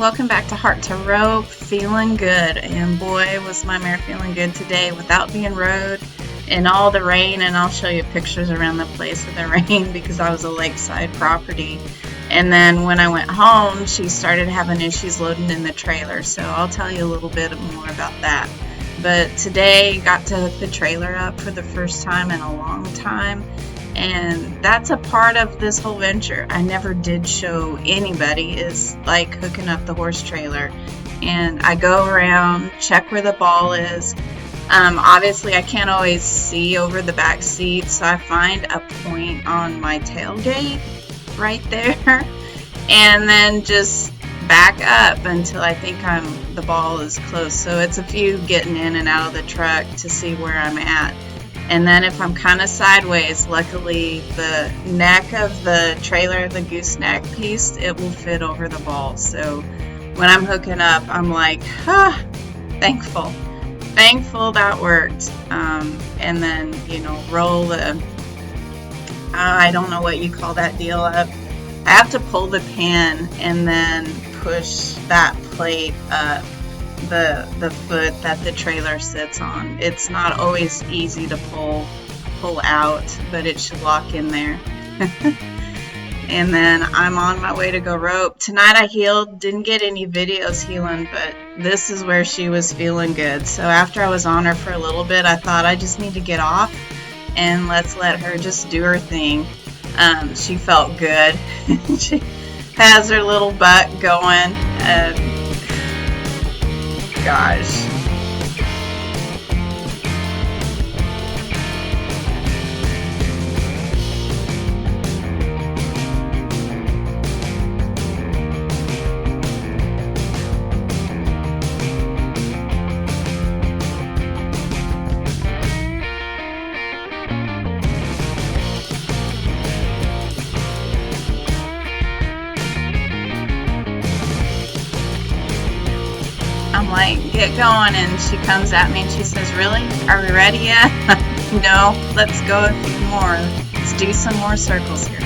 Welcome back to Heart to Rope. Feeling good, and boy was my mare feeling good today without being rode in all the rain. And I'll show you pictures around the place of the rain because I was a lakeside property. And then when I went home, she started having issues loading in the trailer, so I'll tell you a little bit more about that. But today got to hook the trailer up for the first time in a long time, and that's a part of this whole venture I never did show anybody, is like hooking up the horse trailer. And I go around, check where the ball is. Obviously I can't always see over the back seat, so I find a point on my tailgate right there and then just back up until I think the ball is close. So it's a few getting in and out of the truck to see where I'm at. And then if I'm kind of sideways, luckily the neck of the trailer, the gooseneck piece, it will fit over the ball. So when I'm hooking up, I'm like, thankful that worked. And then, roll the, I don't know what you call that deal up. I have to pull the pin and then push that plate up the foot that the trailer sits on. It's not always easy to pull out, but it should lock in there. And then I'm on my way to go rope. Tonight I healed, didn't get any videos healing, but this is where she was feeling good. So after I was on her for a little bit, I thought I just need to get off and let's let her just do her thing. She felt good. She has her little butt going. Gosh. I'm like, get going, and she comes at me and she says, really? Are we ready yet? No, let's go a few more. Let's do some more circles here.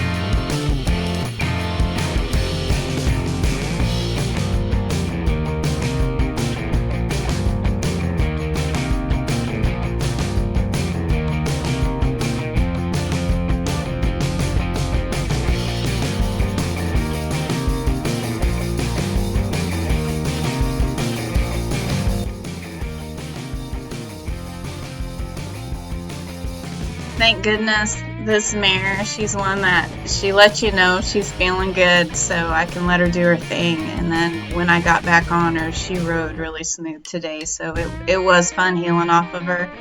Thank goodness this mare, she's one that she lets you know she's feeling good, so I can let her do her thing. And then when I got back on her, she rode really smooth today, so it was fun healing off of her.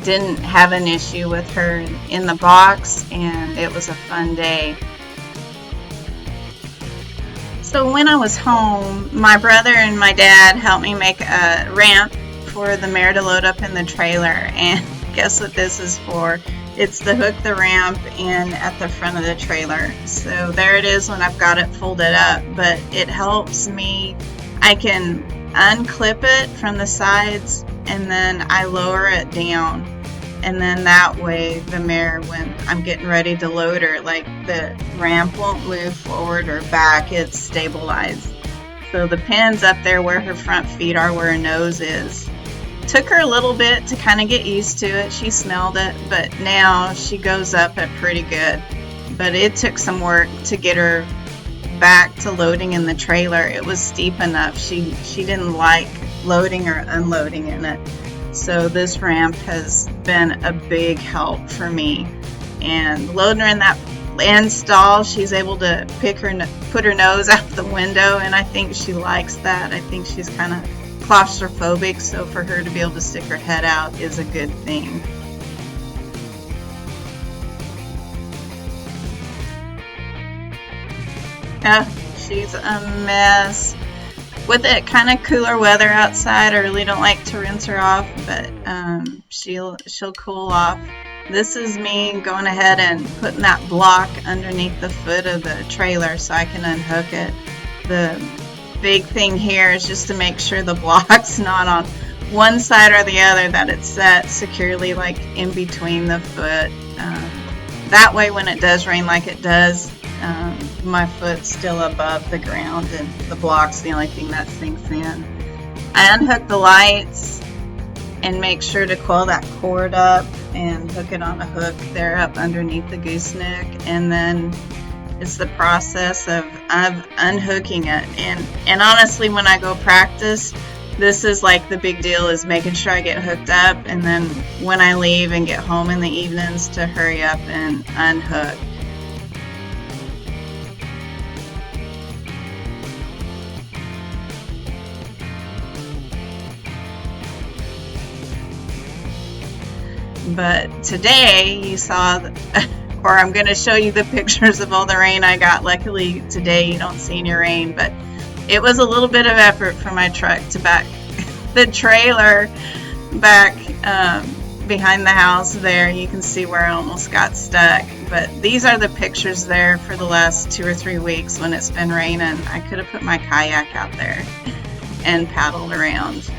Didn't have an issue with her in the box, and it was a fun day. So when I was home, my brother and my dad helped me make a ramp for the mare to load up in the trailer, and guess what this is for? It's to hook the ramp in at the front of the trailer. So there it is when I've got it folded up, but it helps me. I can unclip it from the sides and then I lower it down. And then that way the mare, when I'm getting ready to load her, like the ramp won't move forward or back, it's stabilized. So the pin's up there where her front feet are, where her nose is. Took her a little bit to kind of get used to it. She smelled it, but now she goes up it pretty good. But it took some work to get her back to loading in the trailer. It was steep enough. She didn't like loading or unloading in it. So this ramp has been a big help for me. And loading her in that land stall, she's able to put her nose out the window, and I think she likes that. I think she's kind of claustrophobic, so for her to be able to stick her head out is a good thing. She's a mess. With it kind of cooler weather outside, I really don't like to rinse her off, but she'll cool off. This is me going ahead and putting that block underneath the foot of the trailer so I can unhook it. The big thing here is just to make sure the block's not on one side or the other, that it's set securely like in between the foot. That way when it does rain like it does, my foot's still above the ground and the block's the only thing that sinks in. I unhook the lights and make sure to coil that cord up and hook it on a hook there up underneath the gooseneck, and then it's the process of unhooking it. And honestly, when I go practice, this is like the big deal, is making sure I get hooked up, and then when I leave and get home in the evenings, to hurry up and unhook. But today you saw, or I'm going to show you the pictures of all the rain I got. Luckily today you don't see any rain, but it was a little bit of effort for my truck to back the trailer back behind the house there. You can see where I almost got stuck. But these are the pictures there for the last 2 or 3 weeks when it's been raining. I could have put my kayak out there and paddled around.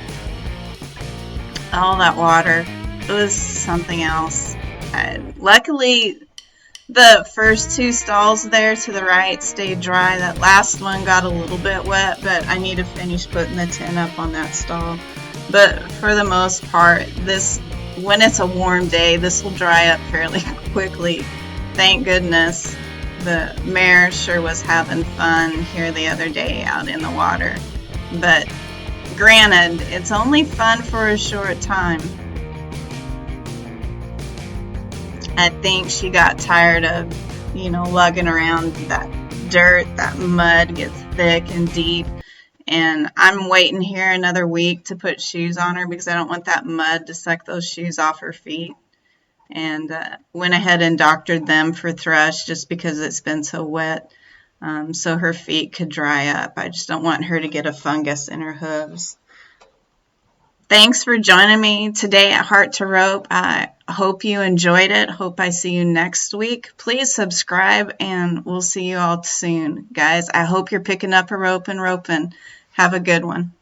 All that water. It was something else. Luckily, the first 2 stalls there to the right stayed dry. That last one got a little bit wet, but I need to finish putting the tent up on that stall. But for the most part, when it's a warm day, this will dry up fairly quickly. Thank goodness. The mare sure was having fun here the other day out in the water. But granted, it's only fun for a short time. I think she got tired of, lugging around that dirt. That mud gets thick and deep. And I'm waiting here another week to put shoes on her because I don't want that mud to suck those shoes off her feet. And went ahead and doctored them for thrush just because it's been so wet, so her feet could dry up. I just don't want her to get a fungus in her hooves. Thanks for joining me today at Heart to Rope. I hope you enjoyed it. Hope I see you next week. Please subscribe, and we'll see you all soon. Guys, I hope you're picking up a rope and roping. Have a good one.